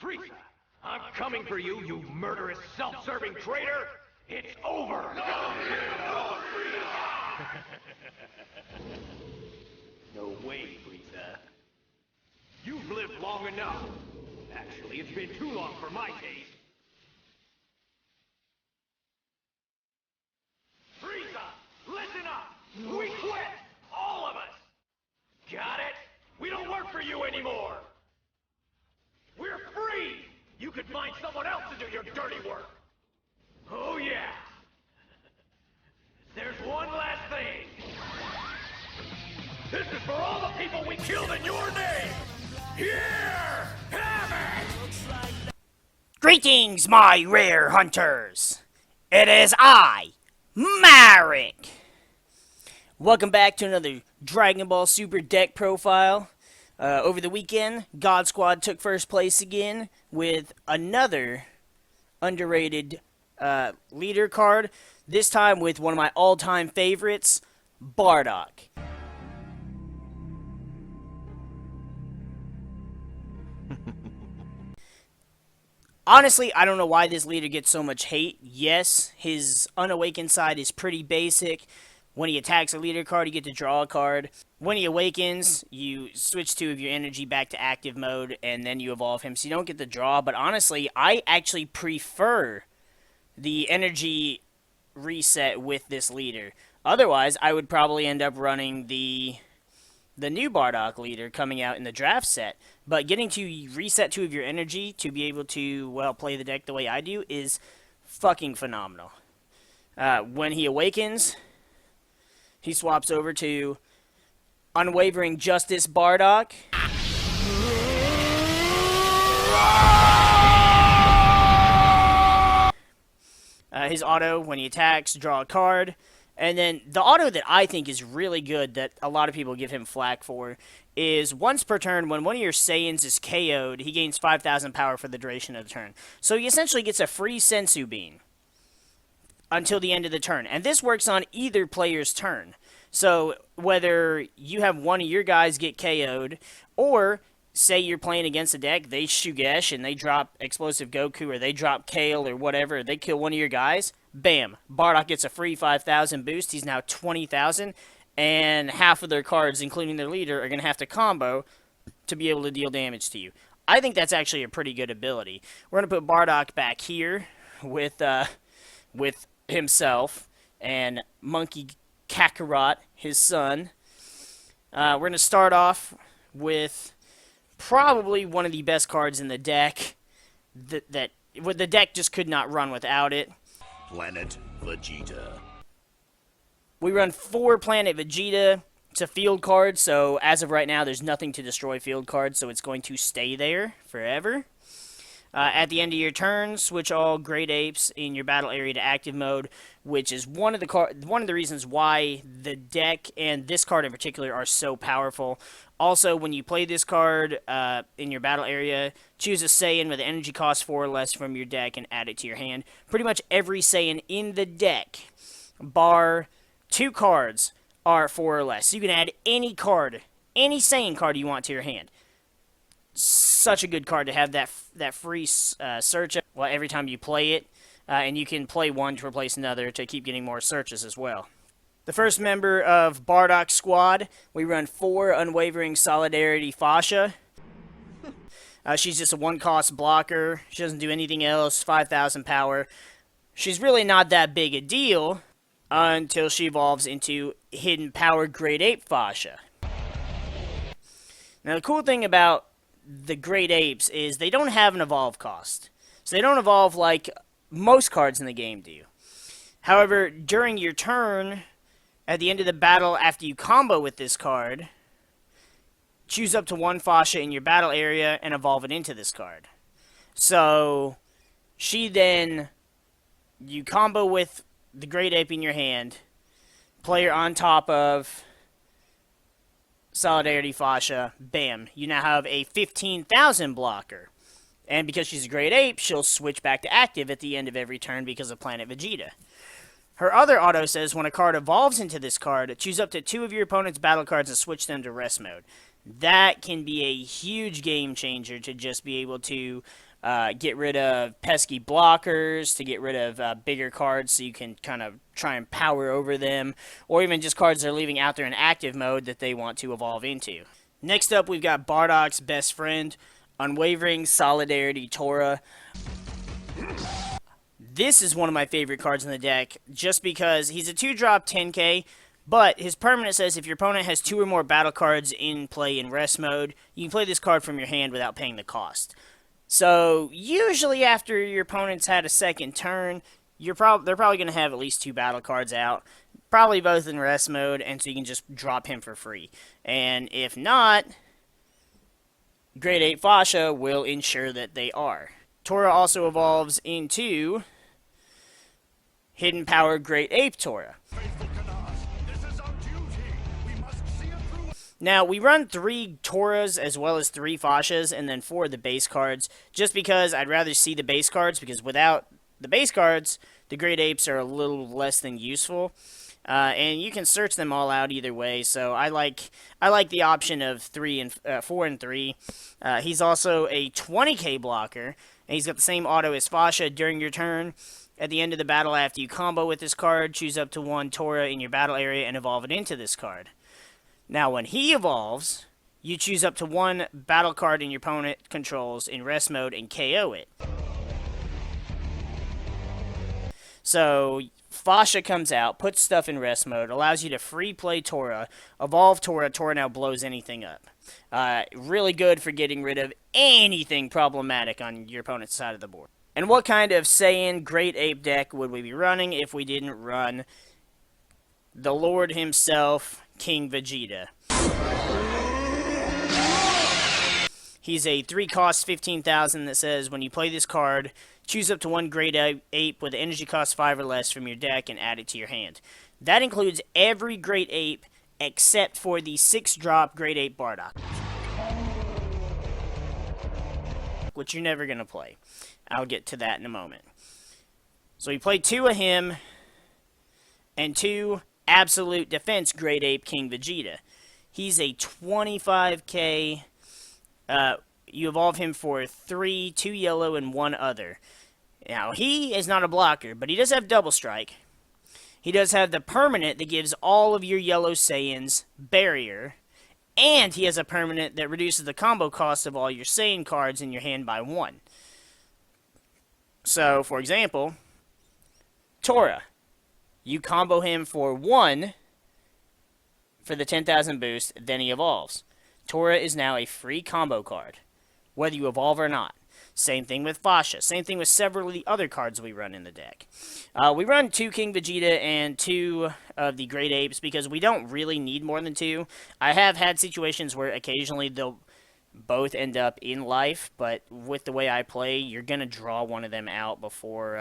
Frieza, I'm coming for you, you murderous, self-serving traitor! It's over! No way, Frieza. You've lived long enough. Actually, it's been too long for my taste. Frieza, listen up! We quit! All of us! Got it? We don't work for you anymore! We're free! You can find someone else to do your dirty work! Oh yeah! There's one last thing! This is for all the people we killed in your name! Here! Have it! Greetings, my rare hunters! It is I, MariK! Welcome back to another Dragon Ball Super deck profile. Over the weekend, God Squad took first place again with another underrated leader card, this time with one of my all-time favorites, Bardock. Honestly, I don't know why this leader gets so much hate. Yes, his unawakened side is pretty basic. When he attacks a leader card, you get to draw a card. When he awakens, you switch 2 of your energy back to active mode, and then you evolve him, so you don't get the draw. But honestly, I actually prefer the energy reset with this leader. Otherwise, I would probably end up running the new Bardock leader coming out in the draft set. But getting to reset 2 of your energy to be able to, well, play the deck the way I do is fucking phenomenal. When he awakens, he swaps over to Unwavering Justice Bardock. His auto, when he attacks, draw a card. And then the auto that I think is really good, that a lot of people give him flack for, is once per turn, when one of your Saiyans is KO'd, he gains 5,000 power for the duration of the turn. So he essentially gets a free Sensu Bean until the end of the turn. And this works on either player's turn. So whether you have one of your guys get KO'd, or say you're playing against a deck, they Shugesh and they drop Explosive Goku, or they drop Kale or whatever, they kill one of your guys, bam, Bardock gets a free 5,000 boost, he's now 20,000, and half of their cards, including their leader, are going to have to combo to be able to deal damage to you. I think that's actually a pretty good ability. We're going to put Bardock back here with himself and Monkey Kakarot, his son. We're going to start off with probably one of the best cards in the deck that the deck just could not run without it. Planet Vegeta. We run 4 Planet Vegeta. It's a field card, so as of right now, there's nothing to destroy field cards, so it's going to stay there forever. At the end of your turn, switch all Great Apes in your battle area to active mode, which is one of the reasons why the deck and this card in particular are so powerful. Also, when you play this card in your battle area, choose a Saiyan with an energy cost 4 or less from your deck and add it to your hand. Pretty much every Saiyan in the deck, bar 2 cards, are 4 or less. So you can add any card, any Saiyan card you want to your hand. Such a good card to have that free search every time you play it, and you can play one to replace another to keep getting more searches as well. The first member of Bardock Squad, we run 4 Unwavering Solidarity Fascia. She's just a 1-cost blocker. She doesn't do anything else. 5,000 power. She's really not that big a deal until she evolves into Hidden Power Great Ape Fascia. Now the cool thing about the Great Apes is they don't have an evolve cost. So they don't evolve like most cards in the game do. However, during your turn, at the end of the battle after you combo with this card, choose up to 1 Fascia in your battle area and evolve it into this card. So she then, you combo with the Great Ape in your hand, player on top of Solidarity Fascia, bam, you now have a 15,000 blocker. And because she's a Great Ape, she'll switch back to active at the end of every turn because of Planet Vegeta. Her other auto says when a card evolves into this card, choose up to 2 of your opponent's battle cards and switch them to rest mode. That can be a huge game changer to just be able to get rid of pesky blockers, to get rid of bigger cards so you can kind of try and power over them, or even just cards they're leaving out there in active mode that they want to evolve into. Next up, we've got Bardock's best friend, Unwavering Solidarity Tora. This is one of my favorite cards in the deck, just because he's a 2-drop 10k, but his permanent says if your opponent has 2 or more battle cards in play in rest mode, you can play this card from your hand without paying the cost. So, usually after your opponent's had a second turn, they're probably going to have at least 2 battle cards out, probably both in rest mode, and so you can just drop him for free. And if not, Great Ape Fasha will ensure that they are. Tora also evolves into Hidden Power Great Ape Tora. Now, we run 3 Toras as well as 3 Fashas and then 4 of the base cards, just because I'd rather see the base cards, because without the base cards, the Great Apes are a little less than useful. And you can search them all out either way, so I like the option of 4 and 3. He's also a 20k blocker, and he's got the same auto as Fasha during your turn. At the end of the battle, after you combo with this card, choose up to 1 Tora in your battle area and evolve it into this card. Now, when he evolves, you choose up to 1 battle card in your opponent controls in rest mode and KO it. So, Fasha comes out, puts stuff in rest mode, allows you to free play Tora, evolve Tora, Tora now blows anything up. Really good for getting rid of anything problematic on your opponent's side of the board. And what kind of Saiyan Great Ape deck would we be running if we didn't run the Lord himself, King Vegeta? He's a 3-cost 15,000 that says when you play this card, choose up to 1 Great Ape with energy cost 5 or less from your deck and add it to your hand. That includes every Great Ape except for the 6-drop Great Ape Bardock, which you're never going to play. I'll get to that in a moment. So we play 2 of him and 2 Absolute Defense Great Ape King Vegeta. He's a 25k. You evolve him for 3, 2 yellow, and 1 other. Now, he is not a blocker, but he does have Double Strike. He does have the permanent that gives all of your yellow Saiyans Barrier. And he has a permanent that reduces the combo cost of all your Saiyan cards in your hand by 1. So, for example, Tora. You combo him for 1 for the 10,000 boost, then he evolves. Tora is now a free combo card, whether you evolve or not. Same thing with Fasha. Same thing with several of the other cards we run in the deck. We run 2 King Vegeta and 2 of the Great Apes because we don't really need more than 2. I have had situations where occasionally they'll both end up in life, but with the way I play, you're going to draw one of them out before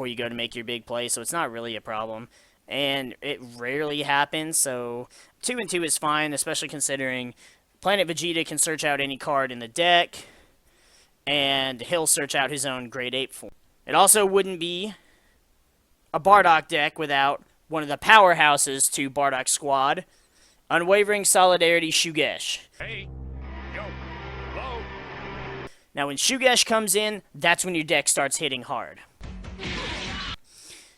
you go to make your big play, so it's not really a problem. And it rarely happens, so 2 and 2 is fine, especially considering Planet Vegeta can search out any card in the deck, and he'll search out his own Great Ape form. It also wouldn't be a Bardock deck without one of the powerhouses to Bardock's squad, Unwavering Solidarity Shugesh. Hey, yo, hello. Now when Shugesh comes in, that's when your deck starts hitting hard.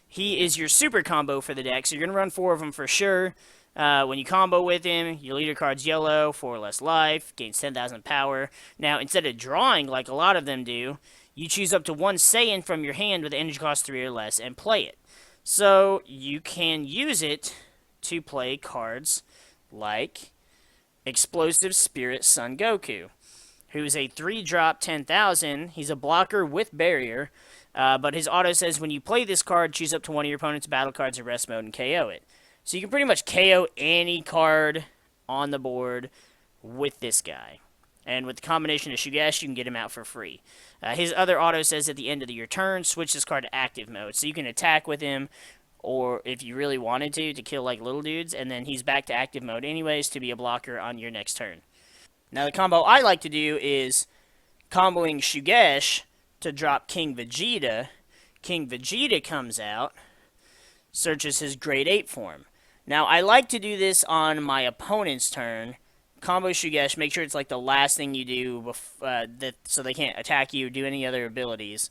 He is your super combo for the deck, so you're going to run 4 of them for sure. When you combo with him, your leader card's yellow, 4 less life, gains 10,000 power. Now, instead of drawing like a lot of them do, you choose up to 1 Saiyan from your hand with energy cost 3 or less and play it. So, you can use it to play cards like Explosive Spirit Son Goku, who's a 3-drop 10,000. He's a blocker with barrier. But his auto says when you play this card, choose up to 1 of your opponent's battle cards in rest mode and KO it. So you can pretty much KO any card on the board with this guy. And with the combination of Shugesh, you can get him out for free. His other auto says at the end of your turn, switch this card to active mode. So you can attack with him, or if you really wanted to kill like little dudes, and then he's back to active mode anyways to be a blocker on your next turn. Now the combo I like to do is comboing Shugesh to drop King Vegeta. King Vegeta comes out, searches his Great Ape form. Now, I like to do this on my opponent's turn combo Shugesh, make sure it's like the last thing you do so they can't attack you or do any other abilities.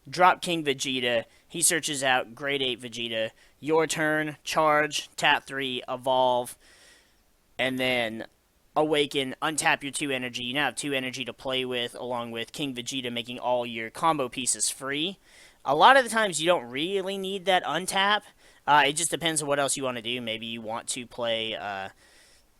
Drop King Vegeta. He searches out Great Ape Vegeta. Your turn, charge, tap 3, evolve, and then awaken, untap your 2 energy. You now have 2 energy to play with, along with King Vegeta making all your combo pieces free. A lot of the times you don't really need that untap. It just depends on what else you want to do. Maybe you want to play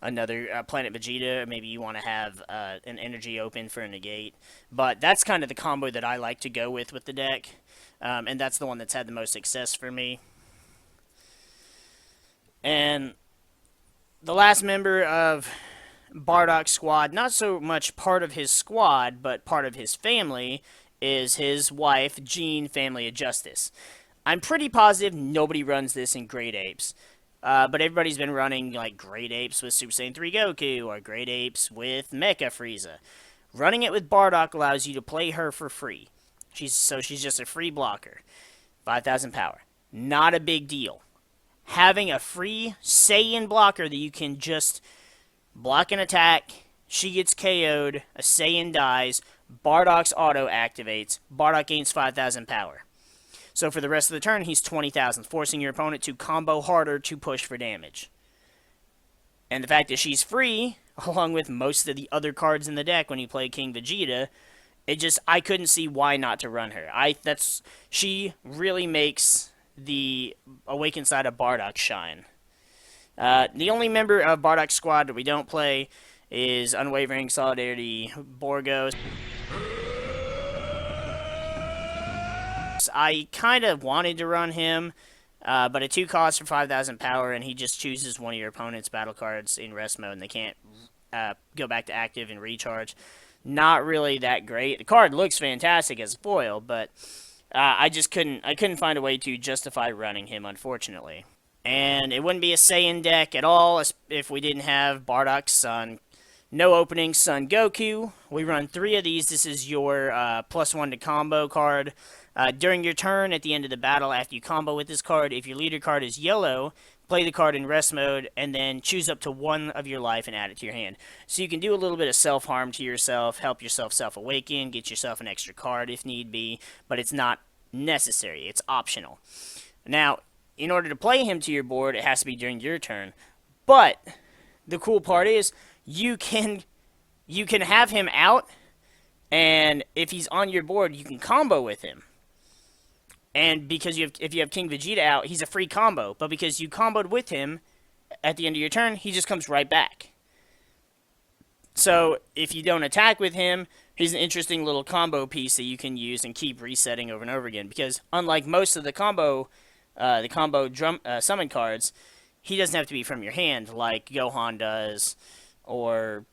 another Planet Vegeta. Maybe you want to have an energy open for a negate. But that's kind of the combo that I like to go with the deck. And that's the one that's had the most success for me. And the last member of Bardock's squad, not so much part of his squad, but part of his family, is his wife, Jean, Family of Justice. I'm pretty positive nobody runs this in Great Apes. But everybody's been running like Great Apes with Super Saiyan 3 Goku, or Great Apes with Mecha Frieza. Running it with Bardock allows you to play her for free. She's just a free blocker. 5,000 power. Not a big deal. Having a free Saiyan blocker that you can just block an attack, she gets KO'd, a Saiyan dies, Bardock's auto activates, Bardock gains 5,000 power. So for the rest of the turn, he's 20,000, forcing your opponent to combo harder to push for damage. And the fact that she's free, along with most of the other cards in the deck when you play King Vegeta, I couldn't see why not to run her. She really makes the Awakened side of Bardock shine. The only member of Bardock's squad that we don't play is Unwavering Solidarity Borgos. I kind of wanted to run him, but a 2 cost for 5,000 power, and he just chooses one of your opponent's battle cards in rest mode, and they can't go back to active and recharge. Not really that great. The card looks fantastic as a foil, but I couldn't find a way to justify running him, unfortunately. And it wouldn't be a Saiyan deck at all if we didn't have Bardock's son. No opening, Son Goku. We run 3 of these. This is your +1 to combo card. During your turn, at the end of the battle, after you combo with this card, if your leader card is yellow, play the card in rest mode, and then choose up to 1 of your life and add it to your hand. So you can do a little bit of self-harm to yourself, help yourself self-awaken, get yourself an extra card if need be, but it's not necessary. It's optional. Now, in order to play him to your board, it has to be during your turn. But the cool part is you can have him out, and if he's on your board, you can combo with him. And because if you have King Vegeta out, he's a free combo. But because you comboed with him at the end of your turn, he just comes right back. So if you don't attack with him, he's an interesting little combo piece that you can use and keep resetting over and over again. Because unlike most of the combo summon cards, he doesn't have to be from your hand like Gohan does or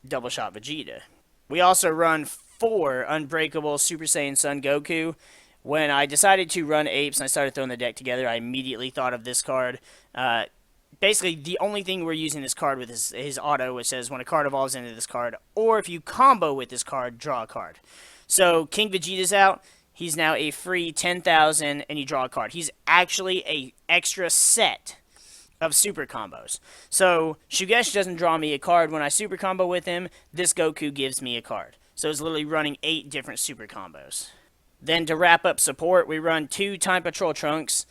Double Shot Vegeta. We also run 4 Unbreakable Super Saiyan Son Goku. When I decided to run Apes and I started throwing the deck together, I immediately thought of this card. Basically, the only thing we're using this card with is his auto, which says when a card evolves into this card, or if you combo with this card, draw a card. So King Vegeta's out. He's now a free 10,000, and you draw a card. He's actually a extra set of super combos. So Shugesh doesn't draw me a card when I super combo with him. This Goku gives me a card. So it's literally running 8 different super combos. Then to wrap up support, we run 2 Time Patrol Trunks.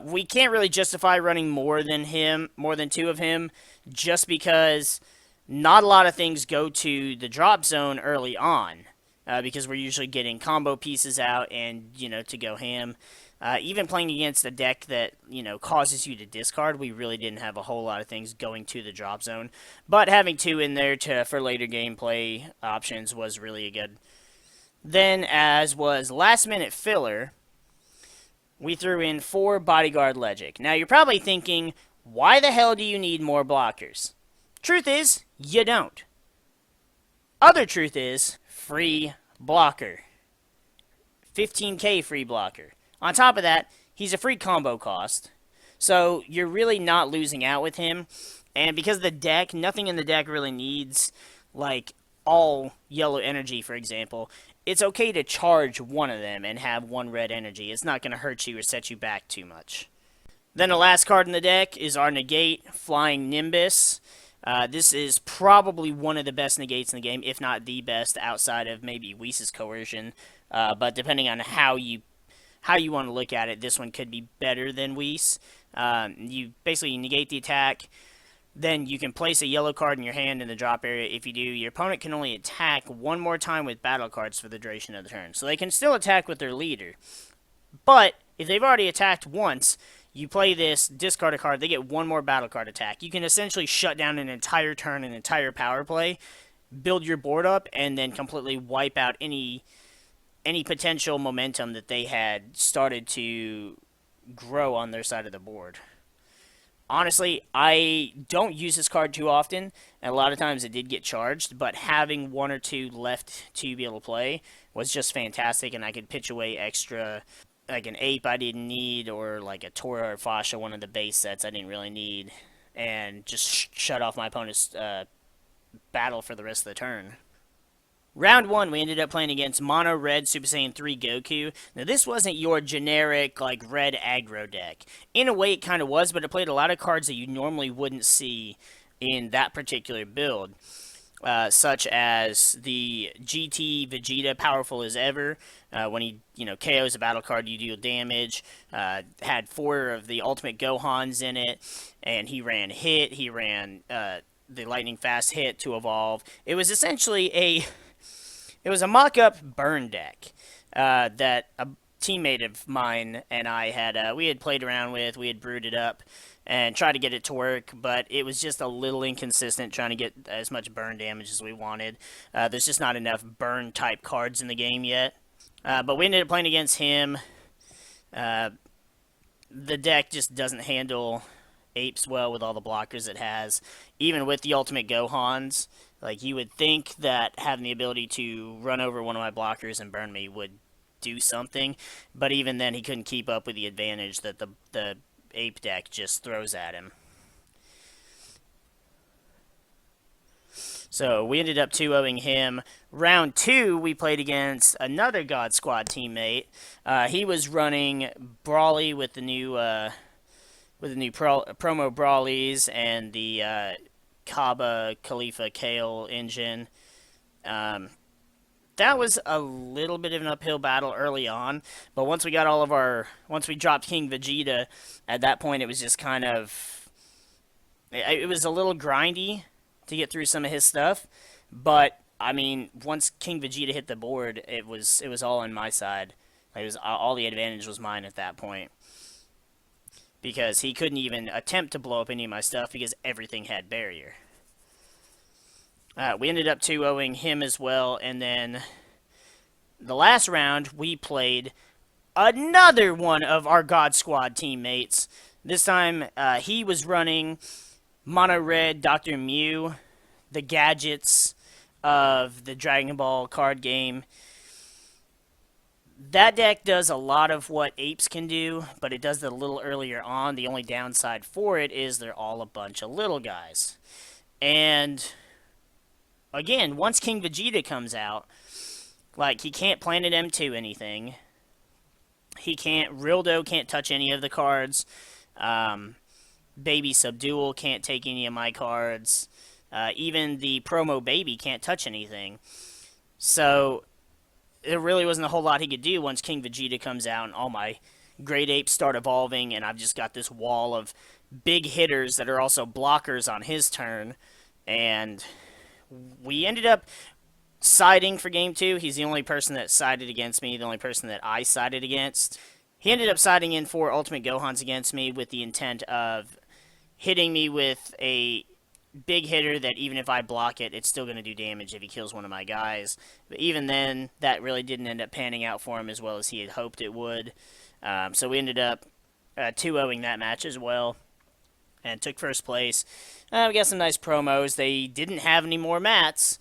We can't really justify running more than 2 of him, just because not a lot of things go to the drop zone early on, because we're usually getting combo pieces out and, to go ham. Even playing against a deck that, causes you to discard, we really didn't have a whole lot of things going to the drop zone. But having 2 in there for later gameplay options was really good. Then, as was last-minute filler, we threw in 4 Bodyguard Legic. Now, you're probably thinking, why the hell do you need more blockers? Truth is, you don't. Other truth is, free blocker. 15k free blocker. On top of that, he's a free combo cost. So, you're really not losing out with him. And because of the deck, nothing in the deck really needs, like, all yellow energy, for example. It's okay to charge one of them and have 1 red energy. It's not going to hurt you or set you back too much. Then the last card in the deck is our Negate, Flying Nimbus. This is probably one of the best negates in the game, if not the best, outside of maybe Whis' coercion. But depending on how you want to look at it, this one could be better than Whis. You basically negate the attack, then you can place a yellow card in your hand in the drop area. If you do, your opponent can only attack one more time with battle cards for the duration of the turn. So they can still attack with their leader. But if they've already attacked once, you play this, discard a card, they get one more battle card attack. You can essentially shut down an entire turn, an entire power play, build your board up, and then completely wipe out any potential momentum that they had started to grow on their side of the board. Honestly, I don't use this card too often, and a lot of times it did get charged, but having one or two left to be able to play was just fantastic, and I could pitch away extra, like an Ape I didn't need, or like a Tora or Fasha, one of the base sets I didn't really need, and just shut off my opponent's battle for the rest of the turn. Round 1, we ended up playing against Mono Red Super Saiyan 3 Goku. Now, this wasn't your generic, like, red aggro deck. In a way, it kind of was, but it played a lot of cards that you normally wouldn't see in that particular build. Such as the GT Vegeta, powerful as ever. When he, KOs a battle card, you deal damage. Had 4 of the Ultimate Gohans in it, and he ran Hit. He ran the Lightning Fast Hit to evolve. It was essentially It was a mock-up burn deck that a teammate of mine and I had we had played around with. We had brewed it up and tried to get it to work, but it was just a little inconsistent trying to get as much burn damage as we wanted. There's just not enough burn-type cards in the game yet. But we ended up playing against him. The deck just doesn't handle Apes well with all the blockers it has, even with the Ultimate Gohans. Like, you would think that having the ability to run over one of my blockers and burn me would do something, but even then he couldn't keep up with the advantage that the Ape deck just throws at him. So we ended up 2-0ing him. Round 2, we played against another God Squad teammate. He was running Brawly with the new promo Brawlies and the Kaba Khalifa Kale engine. That was a little bit of an uphill battle early on, but once we dropped King Vegeta, at that point it was just kind of, it was a little grindy to get through some of his stuff, but I mean, once King Vegeta hit the board, it was all on my side. It was all the advantage was mine at that point, because he couldn't even attempt to blow up any of my stuff because everything had barrier. We ended up 2-0ing him as well, and then the last round, we played another one of our God Squad teammates. This time, he was running Mono Red Dr. Mew, the gadgets of the Dragon Ball card game. That deck does a lot of what Apes can do, but it does it a little earlier on. The only downside for it is they're all a bunch of little guys. And again, once King Vegeta comes out, like, he can't Planet M2 anything. Rildo can't touch any of the cards. Baby Subdual can't take any of my cards. Even the promo Baby can't touch anything. So there really wasn't a whole lot he could do once King Vegeta comes out and all my Great Apes start evolving, and I've just got this wall of big hitters that are also blockers on his turn. And we ended up siding for Game 2. He's the only person that sided against me, the only person that I sided against. He ended up siding in 4 Ultimate Gohans against me with the intent of hitting me with a big hitter that even if I block it, it's still going to do damage if he kills one of my guys. But even then, that really didn't end up panning out for him as well as he had hoped it would. So we ended up 2-0ing that match as well and took first place. We got some nice promos. They didn't have any more mats.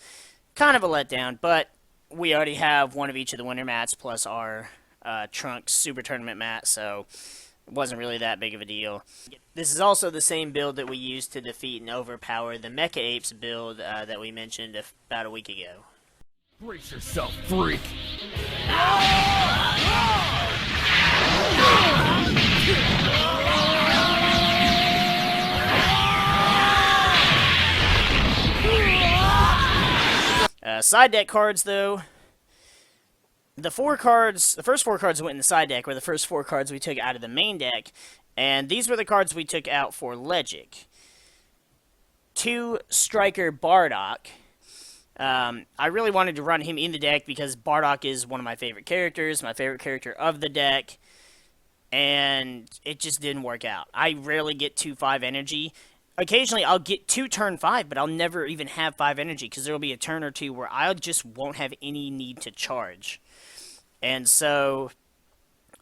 Kind of a letdown, but we already have one of each of the winter mats plus our Trunks Super Tournament mat, so it wasn't really that big of a deal. This is also the same build that we used to defeat and overpower the Mecha Apes build that we mentioned about a week ago. Brace yourself, freak! Side deck cards, though. The first four cards went in the side deck were the first four cards we took out of the main deck, and these were the cards we took out for Legic. 2 Striker Bardock. I really wanted to run him in the deck because Bardock is one of my favorite characters, my favorite character of the deck, and it just didn't work out. I rarely get 2/5 energy. Occasionally I'll get 2 turn 5, but I'll never even have 5 energy because there will be a turn or two where I just won't have any need to charge. And so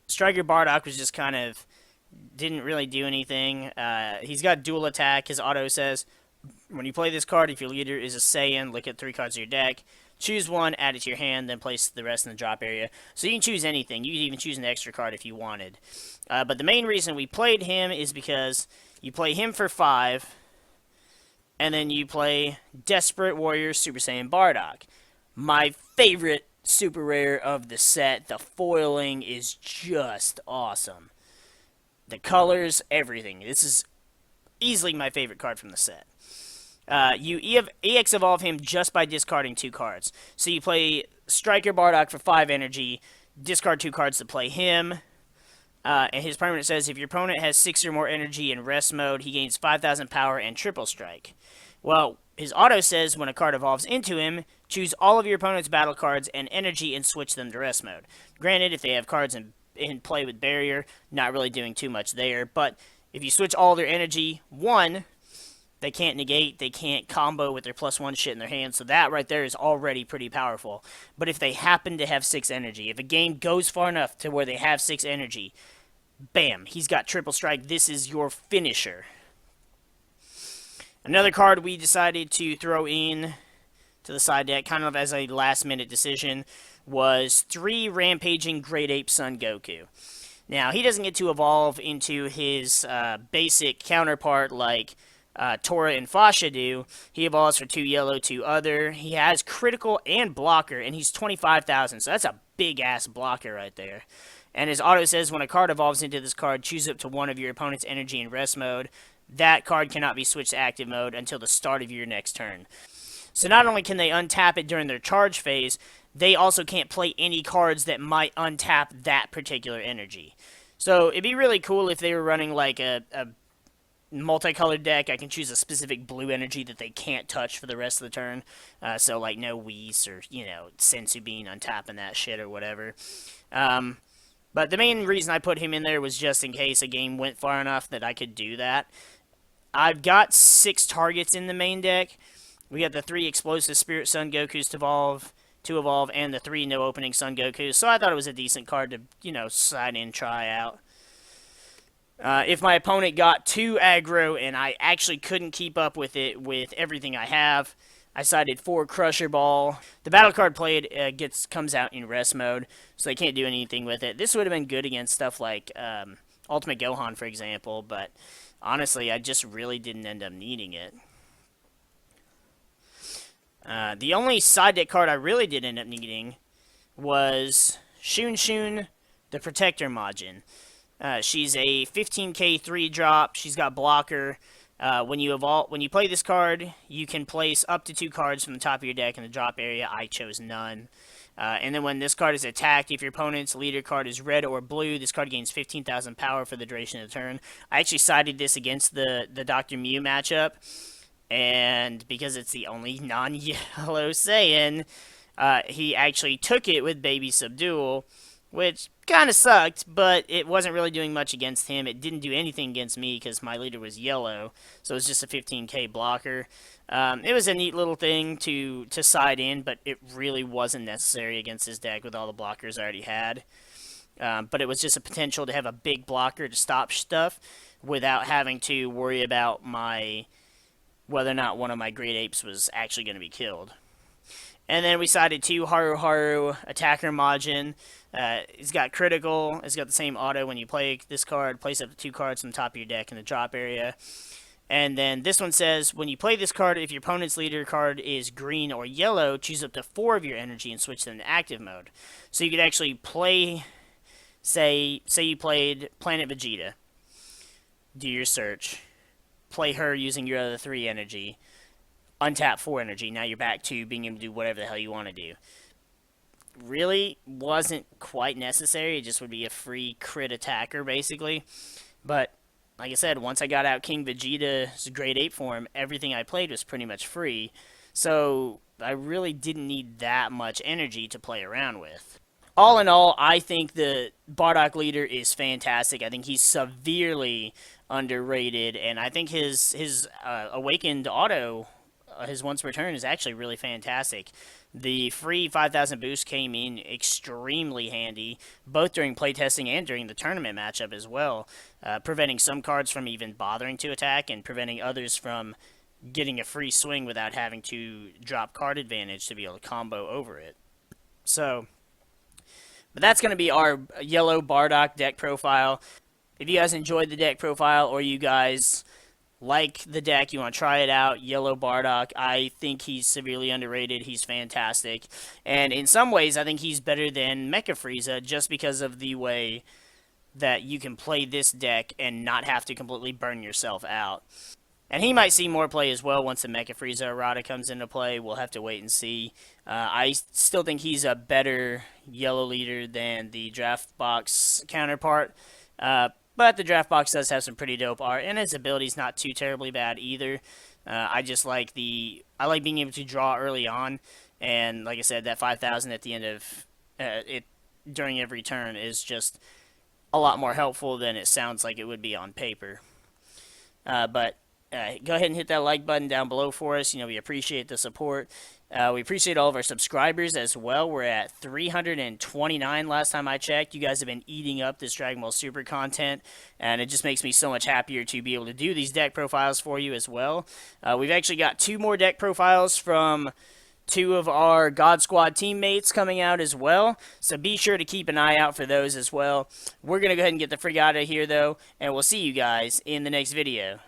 Striker Bardock was just kind of didn't really do anything. He's got dual attack. His auto says, when you play this card, if your leader is a Saiyan, look at 3 cards of your deck. Choose one, add it to your hand, then place the rest in the drop area. So you can choose anything. You can even choose an extra card if you wanted. But the main reason we played him is because you play him for 5, and then you play Desperate Warrior Super Saiyan Bardock. My favorite super rare of the set. The foiling is just awesome. The colors, everything. This is easily my favorite card from the set. You EX evolve him just by discarding 2 cards. So you play Striker Bardock for 5 energy, discard 2 cards to play him. And his permanent says, if your opponent has 6 or more energy in rest mode, he gains 5,000 power and triple strike. Well, his auto says, when a card evolves into him, choose all of your opponent's battle cards and energy and switch them to rest mode. Granted, if they have cards in play with barrier, not really doing too much there. But if you switch all their energy, 1, they can't negate, they can't combo with their +1 shit in their hand, so that right there is already pretty powerful. But if they happen to have 6 energy, if a game goes far enough to where they have 6 energy, bam, he's got triple strike. This is your finisher. Another card we decided to throw in to the side deck, kind of as a last-minute decision, was 3 Rampaging Great Apes Son Goku. Now, he doesn't get to evolve into his basic counterpart like Tora and Fasha do. He evolves for 2 yellow, 2 other. He has critical and blocker, and he's 25,000, so that's a big-ass blocker right there. And his auto says, when a card evolves into this card, choose up to 1 of your opponent's energy in rest mode. That card cannot be switched to active mode until the start of your next turn. So not only can they untap it during their charge phase, they also can't play any cards that might untap that particular energy. So it'd be really cool if they were running like a multicolored deck. I can choose a specific blue energy that they can't touch for the rest of the turn. So like no Whis or, Sensu Bean untapping that shit or whatever. But the main reason I put him in there was just in case a game went far enough that I could do that. I've got 6 targets in the main deck. We got the 3 Explosive Spirit Son Gokus to evolve, and the 3 No Opening Son Gokus. So I thought it was a decent card to, slide in, try out. If my opponent got too aggro and I actually couldn't keep up with it with everything I have, I sided 4 Crusher Ball. The battle card played comes out in rest mode, so they can't do anything with it. This would have been good against stuff like Ultimate Gohan, for example, but honestly, I just really didn't end up needing it. The only side deck card I really did end up needing was Shun Shun, the Protector Majin. She's a 15k 3-drop. She's got blocker. When you play this card, you can place up to 2 cards from the top of your deck in the drop area. I chose none. And then when this card is attacked, if your opponent's leader card is red or blue, this card gains 15,000 power for the duration of the turn. I actually sided this against the Dr. Mew matchup, and because it's the only non-yellow Saiyan, he actually took it with Baby Subdual, which kind of sucked, but it wasn't really doing much against him. It didn't do anything against me because my leader was yellow, so it was just a 15k blocker. It was a neat little thing to side in, but it really wasn't necessary against his deck with all the blockers I already had. But it was just a potential to have a big blocker to stop stuff without having to worry about whether or not one of my Great Apes was actually going to be killed. And then we sided 2 Haru Haru Attacker Majin. He's got critical. It's got the same auto when you play this card. Place up to 2 cards on the top of your deck in the drop area. And then this one says, when you play this card, if your opponent's leader card is green or yellow, choose up to 4 of your energy and switch them to active mode. So you could actually play, say you played Planet Vegeta. Do your search. Play her using your other 3 energy. untap 4 energy. Now you're back to being able to do whatever the hell you want to do. Really wasn't quite necessary. It just would be a free crit attacker, basically. But, like I said, once I got out King Vegeta's Great Ape form, everything I played was pretty much free. So, I really didn't need that much energy to play around with. All in all, I think the Bardock leader is fantastic. I think he's severely underrated, and I think his awakened auto, his once per turn, is actually really fantastic. The free 5,000 boost came in extremely handy, both during playtesting and during the tournament matchup as well, preventing some cards from even bothering to attack and preventing others from getting a free swing without having to drop card advantage to be able to combo over it. So, but that's going to be our yellow Bardock deck profile. If you guys enjoyed the deck profile or you guys like the deck, you want to try it out, yellow Bardock, I think he's severely underrated. He's fantastic. And in some ways, I think he's better than Mecha Frieza just because of the way that you can play this deck and not have to completely burn yourself out. And he might see more play as well once the Mecha Frieza errata comes into play. We'll have to wait and see. I still think he's a better yellow leader than the draft box counterpart. But the draft box does have some pretty dope art, and his ability's not too terribly bad either. I just like I like being able to draw early on, and like I said, that 5,000 at the end of it during every turn is just a lot more helpful than it sounds like it would be on paper. But go ahead and hit that like button down below for us. We appreciate the support. We appreciate all of our subscribers as well. We're at 329 last time I checked. You guys have been eating up this Dragon Ball Super content, and it just makes me so much happier to be able to do these deck profiles for you as well. We've actually got 2 more deck profiles from 2 of our God Squad teammates coming out as well, so be sure to keep an eye out for those as well. We're going to go ahead and get the frig out of here, though, and we'll see you guys in the next video.